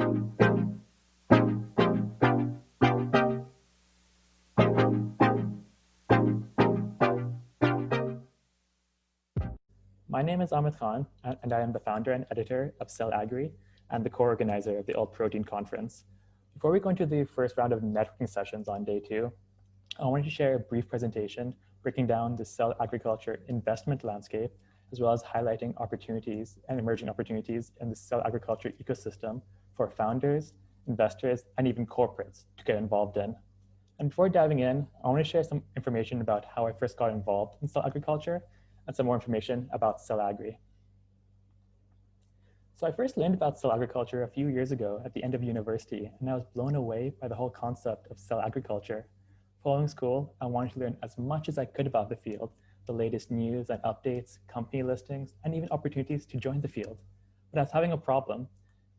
My name is Ahmed Khan, and I am the founder and editor of Cell Agri and the co-organizer of the All Protein Conference. Before we go into the first round of networking sessions on day 2, I wanted to share a brief presentation breaking down the cell agriculture investment landscape, as well as highlighting opportunities and emerging opportunities in the cell agriculture ecosystem for founders, investors, and even corporates to get involved in. And before diving in, I want to share some information about how I first got involved in cell agriculture and some more information about Cell Agri. So I first learned about cell agriculture a few years ago at the end of university, and I was blown away by the whole concept of cell agriculture. Following school, I wanted to learn as much as I could about the field, the latest news and updates, company listings, and even opportunities to join the field. But I was having a problem.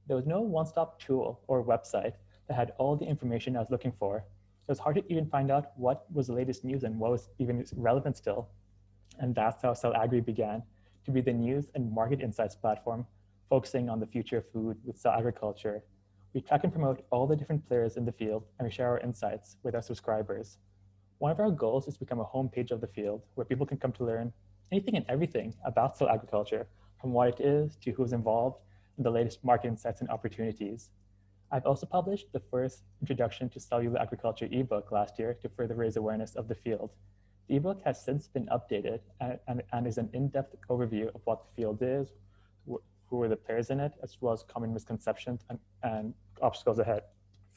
There was no one-stop tool or website that had all the information I was looking for. It was hard to even find out what was the latest news and what was even relevant still. And that's how Cell Agri began, to be the news and market insights platform focusing on the future of food with cell agriculture. We track and promote all the different players in the field, and we share our insights with our subscribers. One of our goals is to become a homepage of the field where people can come to learn anything and everything about cell agriculture, from what it is to who's involved and the latest market insights and opportunities. I've also published the first Introduction to Cellular Agriculture ebook last year to further raise awareness of the field. The ebook has since been updated and is an in-depth overview of what the field is, who are the players in it, as well as common misconceptions and obstacles ahead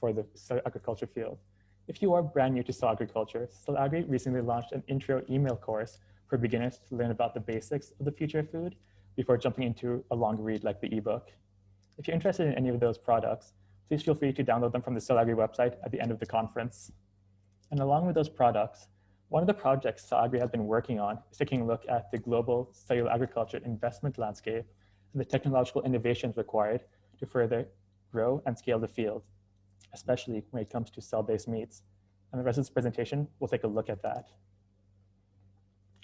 for the cell agriculture field. If you are brand new to cell agriculture, Cell Agri recently launched an intro email course for beginners to learn about the basics of the future of food before jumping into a long read like the ebook. If you're interested in any of those products, please feel free to download them from the Cell Agri website at the end of the conference. And along with those products, one of the projects Cell Agri has been working on is taking a look at the global cellular agriculture investment landscape and the technological innovations required to further grow and scale the field, especially when it comes to cell-based meats. And the rest of this presentation, we'll take a look at that.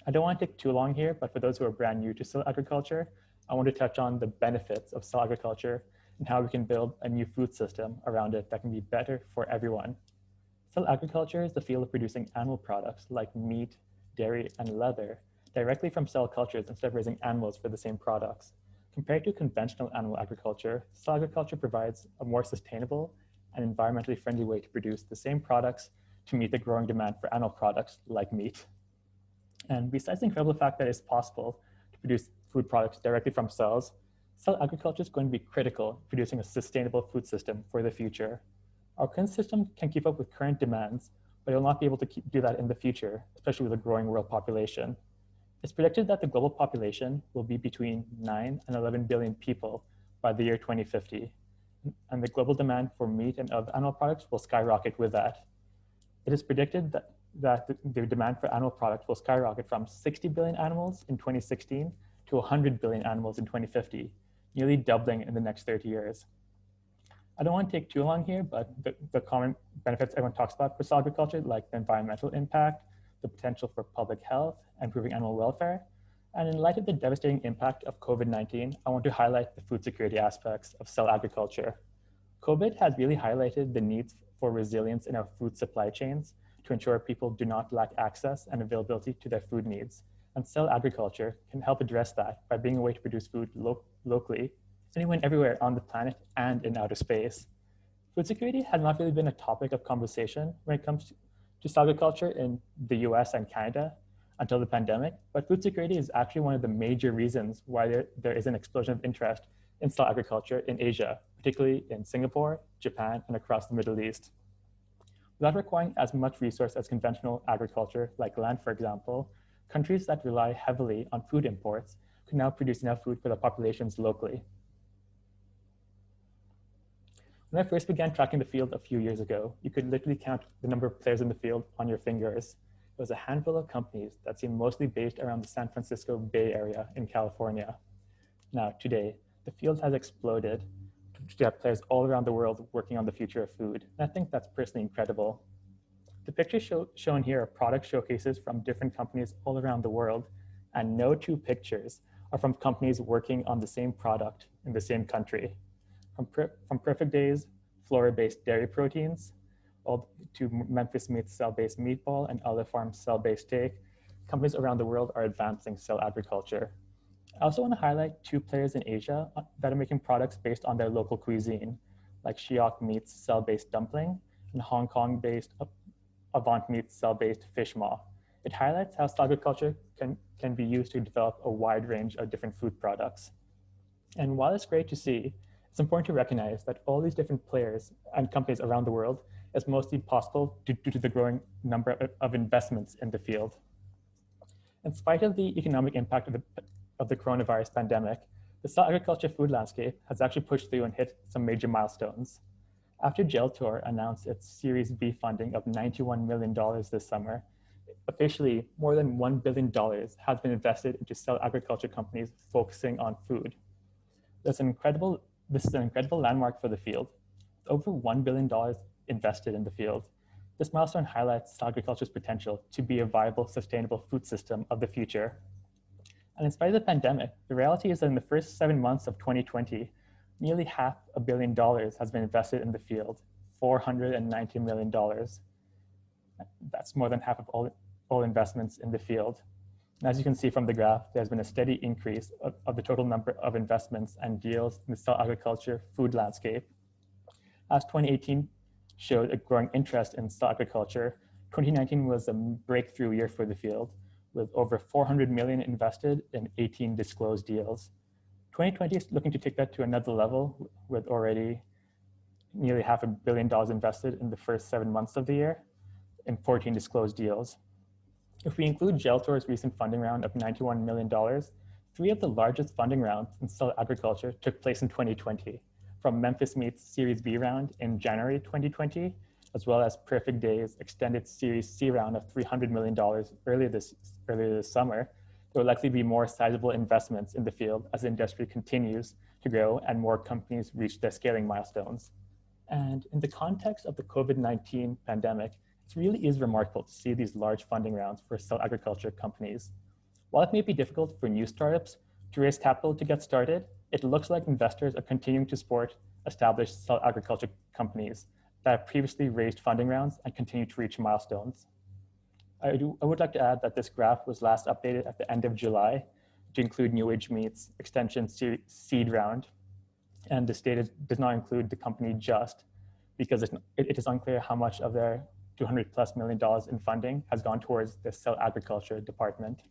I don't want to take too long here, but for those who are brand new to cell agriculture, I want to touch on the benefits of cell agriculture and how we can build a new food system around it that can be better for everyone. Cell agriculture is the field of producing animal products like meat, dairy, and leather directly from cell cultures instead of raising animals for the same products. Compared to conventional animal agriculture, cell agriculture provides a more sustainable and environmentally friendly way to produce the same products to meet the growing demand for animal products like meat. And besides the incredible fact that it's possible to produce food products directly from cells, cell agriculture is going to be critical in producing a sustainable food system for the future. Our current system can keep up with current demands, but it will not be able to do that in the future, especially with a growing world population. It's predicted that the global population will be between 9 and 11 billion people by the year 2050, and the global demand for meat and other animal products will skyrocket with that. It is predicted that the demand for animal products will skyrocket from 60 billion animals in 2016 to 100 billion animals in 2050, nearly doubling in the next 30 years. I don't want to take too long here, but the common benefits everyone talks about for cell agriculture, like the environmental impact, the potential for public health, improving animal welfare. And in light of the devastating impact of COVID-19, I want to highlight the food security aspects of cell agriculture. COVID has really highlighted the needs for resilience in our food supply chains to ensure people do not lack access and availability to their food needs. And cell agriculture can help address that by being a way to produce food locally, anywhere and everywhere on the planet and in outer space. Food security has not really been a topic of conversation when it comes to cell agriculture in the US and Canada until the pandemic, but food security is actually one of the major reasons why there is an explosion of interest in cell agriculture in Asia, particularly in Singapore, Japan, and across the Middle East. Without requiring as much resource as conventional agriculture, like land, for example, countries that rely heavily on food imports can now produce enough food for their populations locally. When I first began tracking the field a few years ago, you could literally count the number of players in the field on your fingers. It was a handful of companies that seemed mostly based around the San Francisco Bay Area in California. Now, today, the field has exploded to have players all around the world working on the future of food. And I think that's personally incredible. The pictures shown here are product showcases from different companies all around the world, and no two pictures are from companies working on the same product in the same country. from Perfect Day's flora-based dairy proteins, all to Memphis Meat's cell-based meatball and Olive Farm's cell-based steak. Companies around the world are advancing cell agriculture. I also want to highlight two players in Asia that are making products based on their local cuisine, like Shiok Meat's cell-based dumpling and Hong Kong-based Avant Meat's cell-based fish maw. It highlights how cell agriculture can be used to develop a wide range of different food products. And while it's great to see, it's important to recognize that all these different players and companies around the world is mostly possible due to the growing number of investments in the field. In spite of the economic impact of the coronavirus pandemic, the cell agriculture food landscape has actually pushed through and hit some major milestones. After Geltor announced its Series B funding of $91 million this summer, officially more than $1 billion has been invested into cell agriculture companies focusing on food. This is an incredible landmark for the field. Over $1 billion invested in the field. This milestone highlights cell agriculture's potential to be a viable, sustainable food system of the future. And in spite of the pandemic, the reality is that in the first 7 months of 2020, nearly $500 million has been invested in the field, $490 million. That's more than half of all investments in the field. And as you can see from the graph, there's been a steady increase of the total number of investments and deals in the cell agriculture food landscape. As 2018 showed a growing interest in cell agriculture, 2019 was a breakthrough year for the field, with over 400 million invested in 18 disclosed deals. 2020 is looking to take that to another level, with already nearly $500 million invested in the first 7 months of the year in 14 disclosed deals. If we include Geltor's recent funding round of $91 million, 3 of the largest funding rounds in cell agriculture took place in 2020, from Memphis Meat's Series B round in January 2020, as well as Perfect Day's extended Series C round of $300 million earlier this summer. There will likely be more sizable investments in the field as the industry continues to grow and more companies reach their scaling milestones. And in the context of the COVID-19 pandemic, it really is remarkable to see these large funding rounds for cell agriculture companies. While it may be difficult for new startups to raise capital to get started, it looks like investors are continuing to support established cell agriculture companies that have previously raised funding rounds and continue to reach milestones. I would like to add that this graph was last updated at the end of July to include New Age Meat's extension seed round. And this data does not include the company Just, because it is unclear how much of their $200+ million in funding has gone towards the cell agriculture department.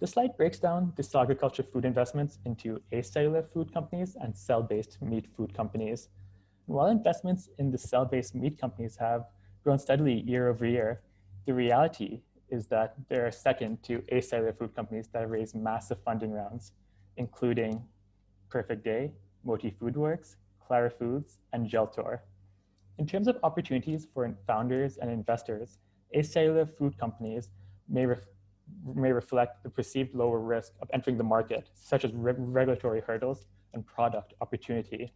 This slide breaks down the cell agriculture food investments into acellular food companies and cell-based meat food companies. And while investments in the cell-based meat companies have grown steadily year over year, the reality is that they're second to acellular food companies that have raised massive funding rounds, including Perfect Day, Moti Foodworks, Clara Foods, and Geltor. In terms of opportunities for founders and investors, acellular food companies may reflect the perceived lower risk of entering the market, such as regulatory hurdles and product opportunity.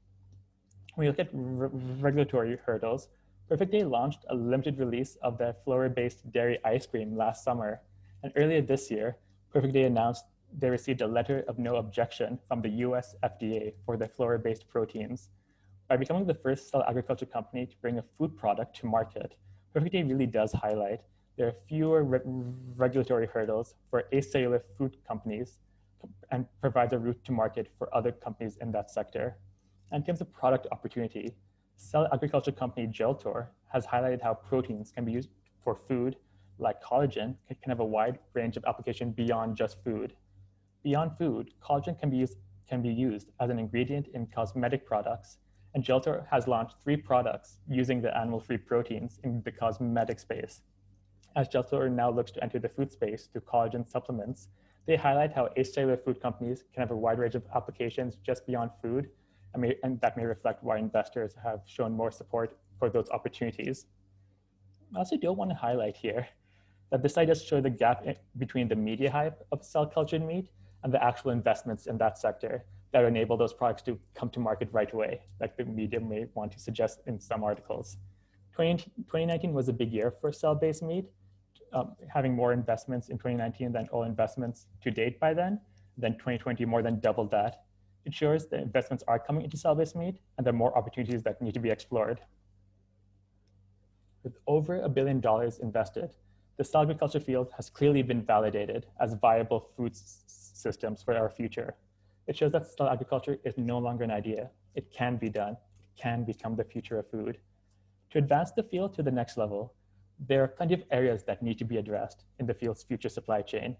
When you look at regulatory hurdles, Perfect Day launched a limited release of their flora-based dairy ice cream last summer. And earlier this year, Perfect Day announced they received a letter of no objection from the US FDA for their flora-based proteins. By becoming the first cell agriculture company to bring a food product to market, Perfect Day really does highlight there are fewer regulatory hurdles for acellular food companies and provides a route to market for other companies in that sector. And in terms of product opportunity, cell agriculture company Geltor has highlighted how proteins can be used for food, like collagen, can have a wide range of application beyond just food. Beyond food, collagen can be used as an ingredient in cosmetic products, and Geltor has launched 3 products using the animal-free proteins in the cosmetic space. As Cellular now looks to enter the food space through collagen supplements, they highlight how acellular food companies can have a wide range of applications just beyond food, and that may reflect why investors have shown more support for those opportunities. I also do want to highlight here that this slide does show the gap between the media hype of cell cultured meat and the actual investments in that sector that enable those products to come to market right away, like the media may want to suggest in some articles. 2019 was a big year for cell-based meat, having more investments in 2019 than all investments to date by then 2020 more than doubled that. ensures that investments are coming into cell-based meat and there are more opportunities that need to be explored. With over $1 billion invested, the cell agriculture field has clearly been validated as viable food systems for our future. It shows that cell agriculture is no longer an idea. It can be done. It can become the future of food. To advance the field to the next level, there are plenty of areas that need to be addressed in the field's future supply chain.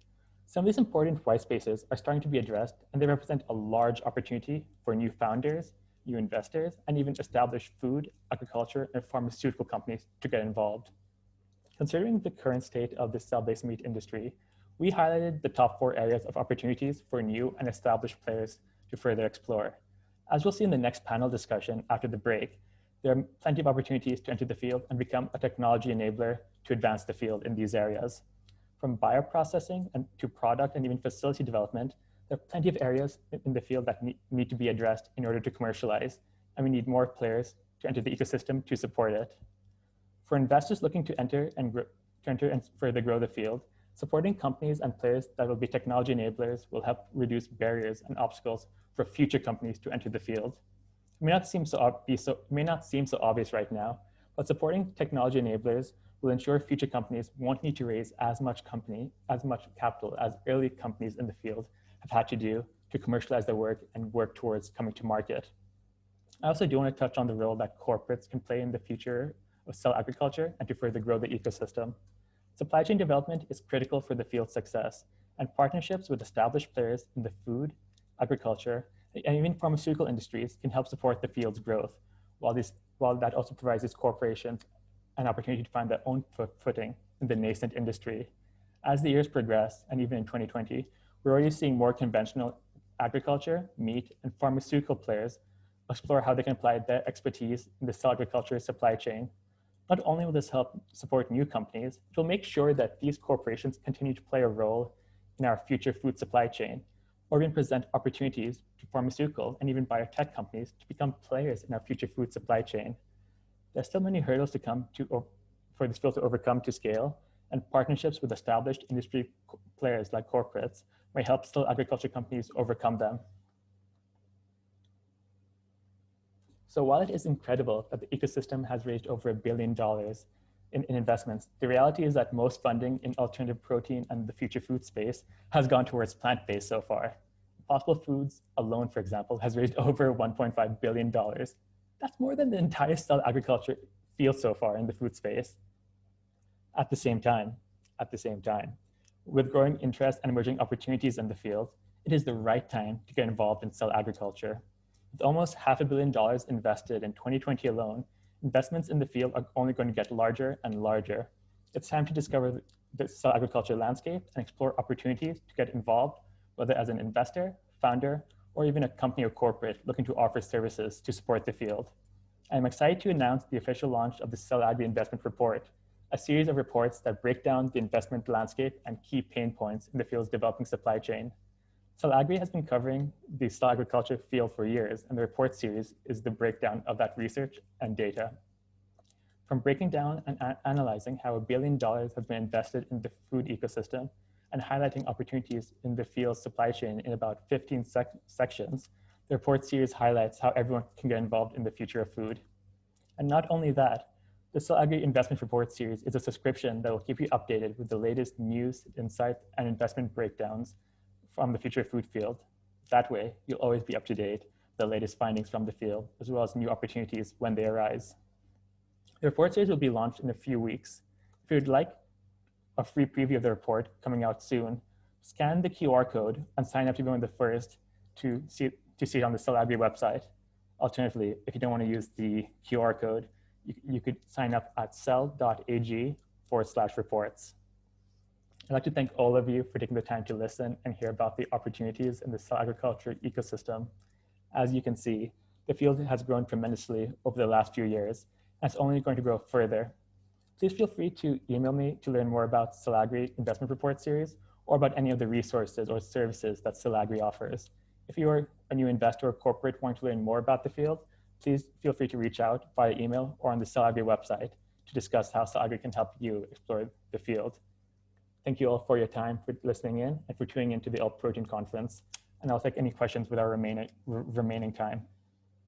Some of these important white spaces are starting to be addressed, and they represent a large opportunity for new founders, new investors, and even established food, agriculture, and pharmaceutical companies to get involved. Considering the current state of the cell-based meat industry, we highlighted the top 4 areas of opportunities for new and established players to further explore. As we'll see in the next panel discussion after the break, there are plenty of opportunities to enter the field and become a technology enabler to advance the field in these areas. From bioprocessing and to product and even facility development, there are plenty of areas in the field that need to be addressed in order to commercialize, and we need more players to enter the ecosystem to support it. For investors looking to enter and further grow the field, supporting companies and players that will be technology enablers will help reduce barriers and obstacles for future companies to enter the field. It may not seem so obvious right now, but supporting technology enablers will ensure future companies won't need to raise as much capital as early companies in the field have had to do to commercialize their work and work towards coming to market. I also do want to touch on the role that corporates can play in the future of cell agriculture and to further grow the ecosystem. Supply chain development is critical for the field's success, and partnerships with established players in the food, agriculture, and even pharmaceutical industries can help support the field's growth, while that also provides these corporations an opportunity to find their own footing in the nascent industry. As the years progress, and even in 2020, we're already seeing more conventional agriculture, meat, and pharmaceutical players explore how they can apply their expertise in the cell agriculture supply chain. Not only will this help support new companies, it will make sure that these corporations continue to play a role in our future food supply chain, or even present opportunities to pharmaceutical and even biotech companies to become players in our future food supply chain. There's still many hurdles to come to for this field to overcome to scale, and partnerships with established industry players like corporates may help cell agriculture companies overcome them. So while it is incredible that the ecosystem has raised over $1 billion in investments, the reality is that most funding in alternative protein and the future food space has gone towards plant-based so far. Impossible Foods alone, for example, has raised over $1.5 billion. That's more than the entire cell agriculture field so far in the food space. At the same time, with growing interest and emerging opportunities in the field, it is the right time to get involved in cell agriculture. With almost $500 million invested in 2020 alone, investments in the field are only going to get larger and larger. It's time to discover the cell agriculture landscape and explore opportunities to get involved, whether as an investor, founder, or even a company or corporate looking to offer services to support the field. I'm excited to announce the official launch of the Cell Agri Investment Report, a series of reports that break down the investment landscape and key pain points in the field's developing supply chain. Cell Agri has been covering the cell agriculture field for years, and the report series is the breakdown of that research and data. From breaking down and analyzing how $1 billion has been invested in the food ecosystem and highlighting opportunities in the field's supply chain in about 15 sections, the report series highlights how everyone can get involved in the future of food. And not only that, the Cell Agri Investment Report series is a subscription that will keep you updated with the latest news, insights, and investment breakdowns from the future food field. That way, you'll always be up to date with the latest findings from the field, as well as new opportunities when they arise. The report series will be launched in a few weeks. If you'd like a free preview of the report coming out soon, scan the QR code and sign up to be one of the first to see it on the Cell Agri website. Alternatively, if you don't want to use the QR code, you could sign up at cell.ag/reports. I'd like to thank all of you for taking the time to listen and hear about the opportunities in the cell agriculture ecosystem. As you can see, the field has grown tremendously over the last few years, and it's only going to grow further. Please feel free to email me to learn more about Cell Agri Investment Report Series or about any of the resources or services that Cell Agri offers. If you are a new investor or corporate wanting to learn more about the field, please feel free to reach out via email or on the Cell Agri website to discuss how Cell Agri can help you explore the field. Thank you all for your time, for listening in, and for tuning into the All Protein Conference. and I'll take any questions with our remaining time.